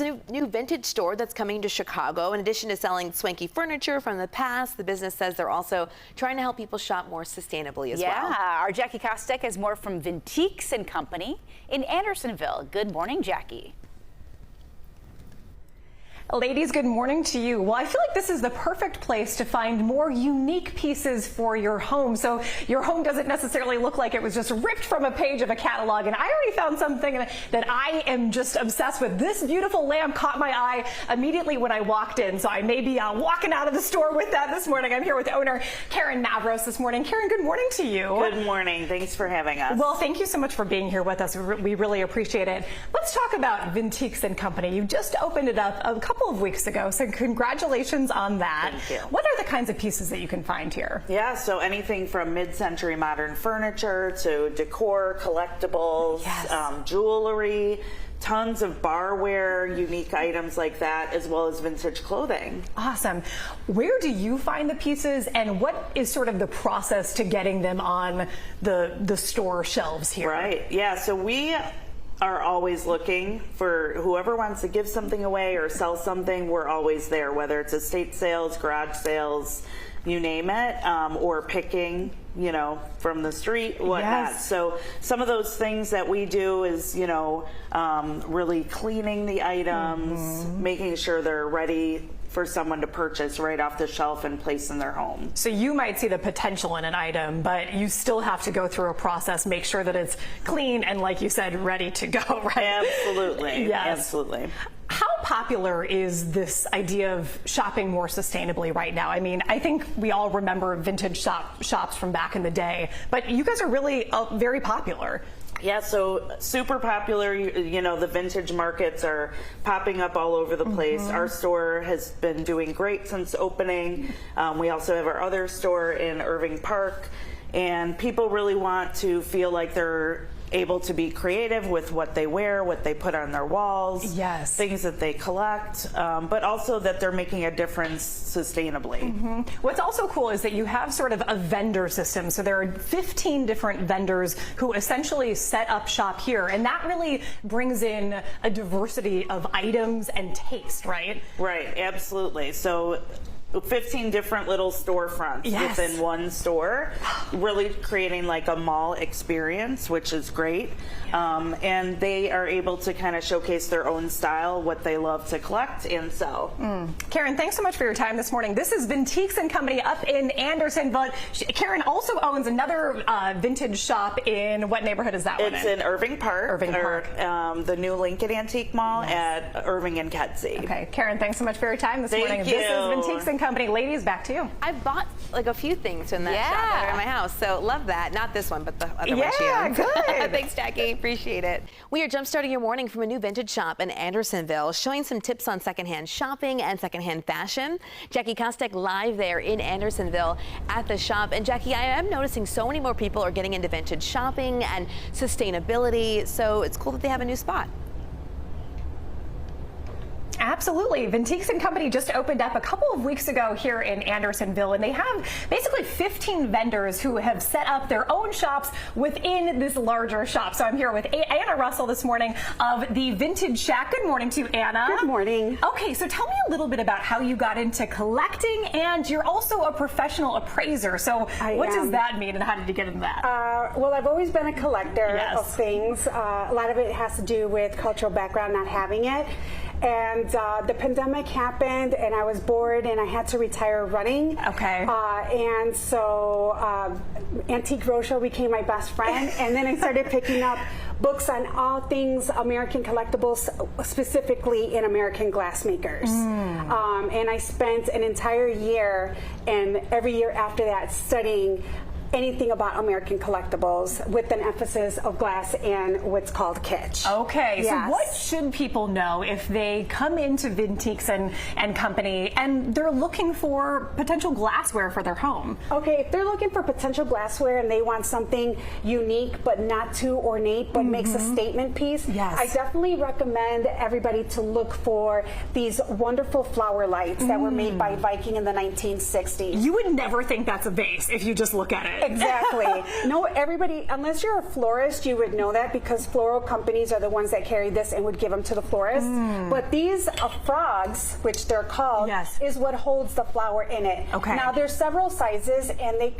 a new vintage store that's coming to Chicago. In addition to selling swanky furniture from the past, the business says they're also trying to help people shop more sustainably as well. Yeah, our Jackie Kostek has more from Vintiques and Company in Andersonville. Good morning, Jackie. Ladies, good morning to you. Well, I feel like this is the perfect place to find more unique pieces for your home. So your home doesn't necessarily look like it was just ripped from a page of a catalog. And I already found something that I am just obsessed with. This beautiful lamp caught my eye immediately when I walked in. So I may be walking out of the store with that this morning. I'm here with owner Karen Navros this morning. Karen, good morning to you. Good morning. Thanks for having us. Well, thank you so much for being here with us. We really appreciate it. Let's talk about Vintiques and Company. You just opened it up a couple of weeks ago, so congratulations on that. Thank you. What are the kinds of pieces that you can find here? Yeah, so anything from mid-century modern furniture to decor, collectibles, Yes. Jewelry, tons of barware, unique items like that, as well as vintage clothing. Awesome. Where do you find the pieces, and what is sort of the process to getting them on the store shelves here? Right, yeah, so we are always looking for whoever wants to give something away or sell something. We're always there, whether it's estate sales, garage sales, you name it, or picking, you know, from the street, whatnot. Yes. So some of those things that we do is, you know, really cleaning the items, making sure they're ready for someone to purchase right off the shelf and place in their home. So you might see the potential in an item, but you still have to go through a process, make sure that it's clean and, like you said, ready to go, right? Absolutely. Yes. Absolutely. How popular is this idea of shopping more sustainably right now? I mean, I think we all remember vintage shops from back in the day, but you guys are really very popular. Yeah, so super popular. You know, the vintage markets are popping up all over the place. Our store has been doing great since opening. We also have our other store in Irving Park, and people really want to feel like they're able to be creative with what they wear, what they put on their walls, Yes. things that they collect, but also that they're making a difference sustainably. What's also cool is that you have sort of a vendor system. So there are 15 different vendors who essentially set up shop here, and that really brings in a diversity of items and taste, right? Right, absolutely. So 15 different little storefronts Yes. within one store, really creating like a mall experience, which is great. And they are able to kind of showcase their own style, what they love to collect and sell. Karen, thanks so much for your time this morning. This is Vintiques and Company up in Andersonville. Karen also owns another vintage shop in, what neighborhood is that one It's in Irving Park, Irving Park. the new Lincoln Antique Mall at Irving and Kedzie. Okay, Karen, thanks so much for your time this Thank morning. you. This is Vintiques and Company. Ladies, back to you. I bought like a few things in that shop that are in my house, so love that. Not this one, but the other one she owns. Good. Thanks, Jackie. Appreciate it. We are jump-starting your morning from a new vintage shop in Andersonville, showing some tips on secondhand shopping and secondhand fashion. Jackie Kostek live there in Andersonville at the shop. And Jackie, I am noticing so many more people are getting into vintage shopping and sustainability, so it's cool that they have a new spot. Absolutely. Vintiques and Company just opened up a couple of weeks ago here in Andersonville, and they have basically 15 vendors who have set up their own shops within this larger shop. So I'm here with Anna Russell this morning of the Vintage Shack. Good morning to you, Anna. Good morning. Okay, so tell me a little bit about how you got into collecting, and you're also a professional appraiser. So what does that mean, and how did you get into that? Well, I've always been a collector Yes. of things. A lot of it has to do with cultural background, not having it. And the pandemic happened, and I was bored, and I had to retire running. Okay. And so Antique Roadshow became my best friend, and then I started picking up books on all things American collectibles, specifically in American glassmakers. And I spent an entire year, and every year after that, studying anything about American collectibles with an emphasis of glass and what's called kitsch. Okay, Yes. so what should people know if they come into Vintiques and Company and they're looking for potential glassware for their home? Okay, if they're looking for potential glassware and they want something unique but not too ornate but makes a statement piece, Yes. I definitely recommend everybody to look for these wonderful flower lights that were made by Viking in the 1960s. You would never think that's a vase if you just look at it. Exactly. No, everybody, unless you're a florist, you would know that because floral companies are the ones that carry this and would give them to the florist. But these frogs, which they're called, is what holds the flower in it. Okay. Now there's several sizes, and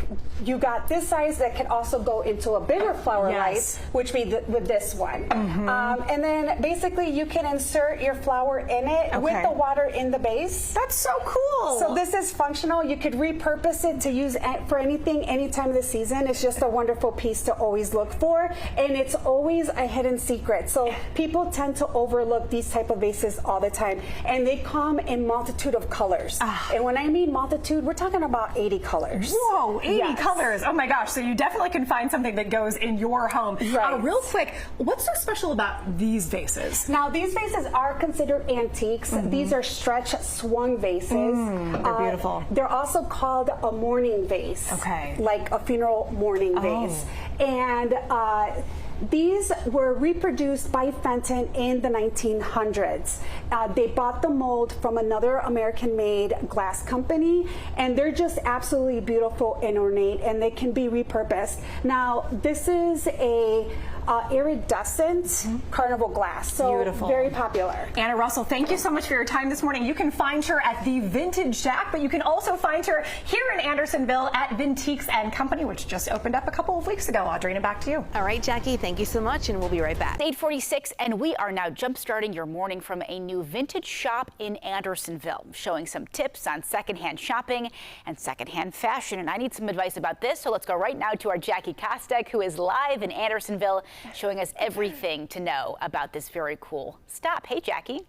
you got this size that can also go into a bigger flower light, which would be with this one. And then basically you can insert your flower in it with the water in the base. That's so cool. So this is functional. You could repurpose it to use for anything, any time of the season. It's just a wonderful piece to always look for, and it's always a hidden secret. So people tend to overlook these type of vases all the time, and they come in multitude of colors. And when I mean multitude, we're talking about 80 colors. Whoa, 80 colors. Oh my gosh. So you definitely can find something that goes in your home. Real quick, what's so special about these vases? Now, these vases are considered antiques. These are stretch swung vases. They're beautiful. They're also called a mourning vase. Okay. Like a funeral mourning vase. And these were reproduced by Fenton in the 1900s. They bought the mold from another American-made glass company, and they're just absolutely beautiful and ornate, and they can be repurposed. Now, this is a iridescent carnival glass, so beautiful. Very popular. Anna Russell, thank you so much for your time this morning. You can find her at the Vintage Shack, but you can also find her here in Andersonville at Vintiques and Company, which just opened up a couple of weeks ago. Audrina, back to you. All right, Jackie, thank you so much, and we'll be right back. 8:46, and we are now jump-starting your morning from a new vintage shop in Andersonville, showing some tips on secondhand shopping and secondhand fashion. And I need some advice about this, so let's go right now to our Jackie Kostek, who is live in Andersonville, showing us everything to know about this very cool stop. Hey, Jackie.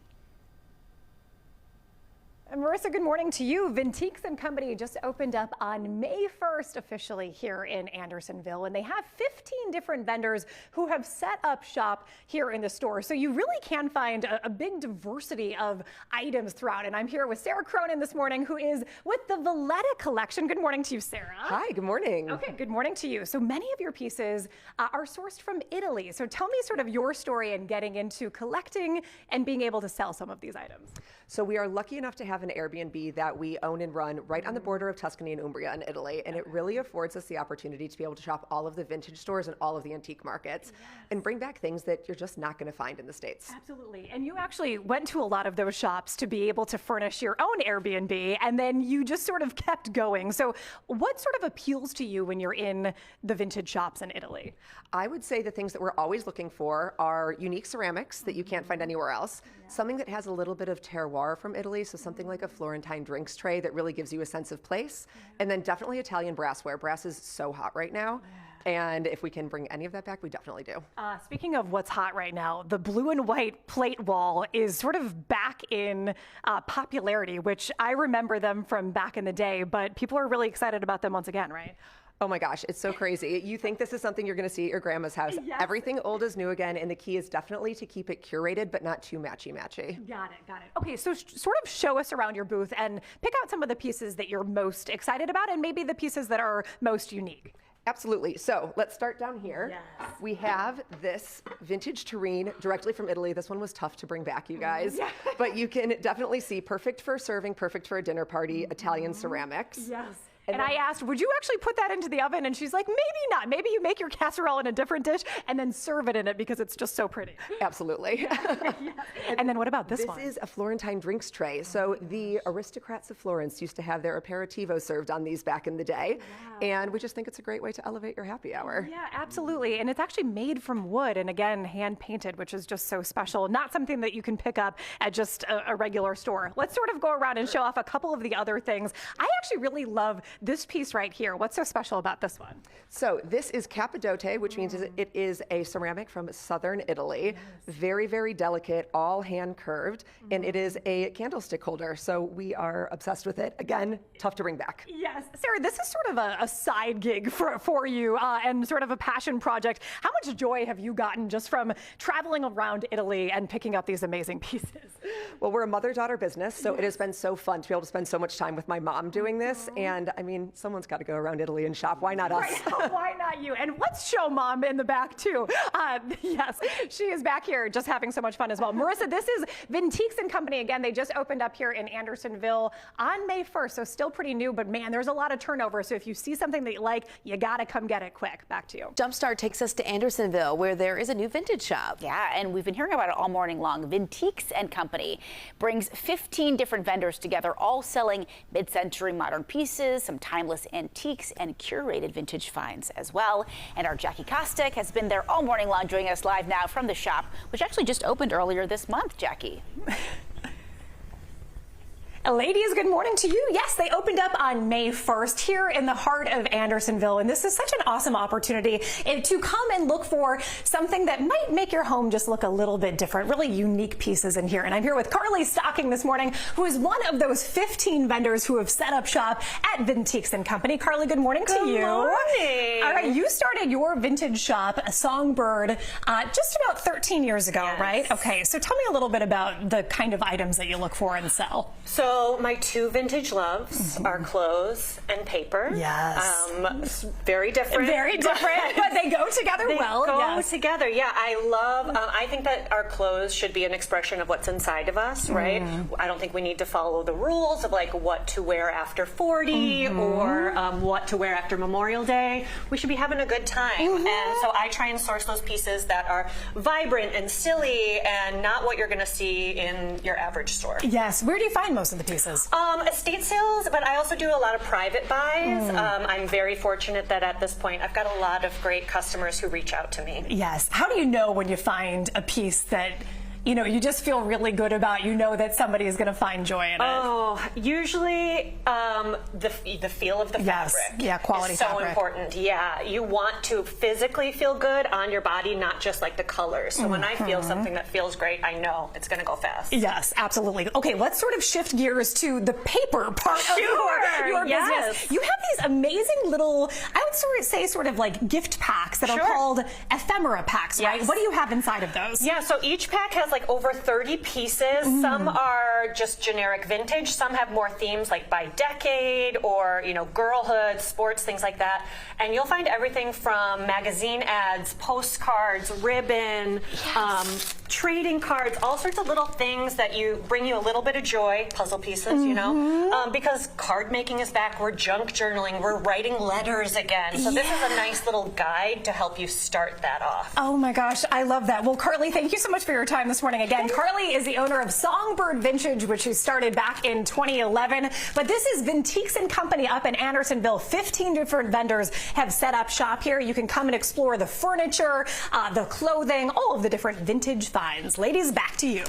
And Marissa, good morning to you. Vintiques and Company just opened up on May 1st officially here in Andersonville, and they have 15 different vendors who have set up shop here in the store. So you really can find a big diversity of items throughout. And I'm here with Sarah Cronin this morning, who is with the Valletta collection. Good morning to you, Sarah. Hi, good morning. Okay, good morning to you. So many of your pieces are sourced from Italy. So tell me sort of your story in getting into collecting and being able to sell some of these items. So we are lucky enough to have an Airbnb that we own and run right on the border of Tuscany and Umbria in Italy, and it really affords us the opportunity to be able to shop all of the vintage stores and all of the antique markets and bring back things that you're just not going to find in the States. Absolutely. And you actually went to a lot of those shops to be able to furnish your own Airbnb, and then you just sort of kept going. So what sort of appeals to you when you're in the vintage shops in Italy? I would say the things that we're always looking for are unique ceramics that you can't find anywhere else, something that has a little bit of terroir from Italy, so something like a Florentine drinks tray that really gives you a sense of place, and then definitely Italian brassware. Brass is so hot right now. And if we can bring any of that back, we definitely do. Speaking of what's hot right now, the blue and white plate wall is sort of back in popularity, which I remember them from back in the day, but people are really excited about them once again, right? Oh my gosh, it's so crazy. You think this is something you're going to see at your grandma's house. Yes. Everything old is new again, and the key is definitely to keep it curated, but not too matchy-matchy. Got it, got it. Okay, so sort of show us around your booth and pick out some of the pieces that you're most excited about and maybe the pieces that are most unique. Absolutely. So let's start down here. Yes. We have this vintage tureen directly from Italy. This one was tough to bring back, you guys. Yeah. But you can definitely see perfect for serving, perfect for a dinner party, Italian ceramics. Yes. And I asked, would you actually put that into the oven? And she's like, maybe not. Maybe you make your casserole in a different dish and then serve it in it because it's just so pretty. Absolutely. And then what about this one? This is a Florentine drinks tray. So the aristocrats of Florence used to have their aperitivo served on these back in the day. Wow. And we just think it's a great way to elevate your happy hour. Yeah, absolutely. And it's actually made from wood and again, hand painted, which is just so special. Not something that you can pick up at just a regular store. Let's sort of go around and show off a couple of the other things. I actually really love this piece right here. What's so special about this one? So this is Capidote, which means it is a ceramic from southern Italy. Yes. Very, very delicate, all hand curved, and it is a candlestick holder. So we are obsessed with it. Again, tough to bring back. Yes. Sarah, this is sort of a side gig for you and sort of a passion project. How much joy have you gotten just from traveling around Italy and picking up these amazing pieces? Well, we're a mother-daughter business, so it has been so fun to be able to spend so much time with my mom doing this. And I I mean, someone's got to go around Italy and shop. Why not us? Right. Why not you? And let's show Mom in the back too. Yes, she is back here just having so much fun as well. Marissa, this is Vintiques and Company. Again, they just opened up here in Andersonville on May 1st, so still pretty new, but man, there's a lot of turnover. So if you see something that you like, you got to come get it quick. Back to you. Jumpstart takes us to Andersonville, where there is a new vintage shop. Yeah, and we've been hearing about it all morning long. Vintiques and Company brings 15 different vendors together, all selling mid-century modern pieces, some timeless antiques, and curated vintage finds as well. And our Jackie Kostek has been there all morning long, joining us live now from the shop, which actually just opened earlier this month. Jackie. Ladies, good morning to you. Yes, they opened up on May 1st here in the heart of Andersonville, and this is such an awesome opportunity to come and look for something that might make your home just look a little bit different, really unique pieces in here. And I'm here with Carly Stocking this morning, who is one of those 15 vendors who have set up shop at Vintiques and Company. Carly, good morning to you. Good morning. All right, you started your vintage shop, Songbird, just about 13 years ago, Yes. right? Okay, so tell me a little bit about the kind of items that you look for and sell. So my two vintage loves are clothes and paper. Yes. Very different. Very different, but they go together They well. go Yes. together. Yeah, I love, I think that our clothes should be an expression of what's inside of us, right? I don't think we need to follow the rules of like what to wear after 40 or what to wear after Memorial Day. We should be having a good time. And so I try and source those pieces that are vibrant and silly and not what you're going to see in your average store. Yes. Where do you find most of the pieces? Estate sales, but I also do a lot of private buys. I'm very fortunate that at this point I've got a lot of great customers who reach out to me. Yes. How do you know when you find a piece that, you know, you just feel really good about, you know that somebody is going to find joy in it? Oh, usually the feel of the Yes. fabric Yeah, quality is so fabric. important. Yeah, you want to physically feel good on your body, not just like the colors. So when I feel something that feels great, I know it's going to go fast. Yes, absolutely. Okay, let's sort of shift gears to the paper part of your yes. business. You have these amazing little, I would sort of say sort of like gift packs that are Sure. called ephemera packs, right? Yes. What do you have inside of those? Yeah, so each pack has like over 30 pieces. Some are just generic vintage. Some have more themes like by decade or, you know, girlhood, sports, things like that. And you'll find everything from magazine ads, postcards, ribbon, trading cards, all sorts of little things that bring you a little bit of joy, puzzle pieces, you know, because card making is back. We're junk journaling. We're writing letters again. So this is a nice little guide to help you start that off. Oh my gosh, I love that. Well, Carly, thank you so much for your time this morning. Again, Carly is the owner of Songbird Vintage, which she started back in 2011. But this is Vintiques and Company up in Andersonville. 15 different vendors have set up shop here. You can come and explore the furniture, the clothing, all of the different vintage finds. Ladies, back to you.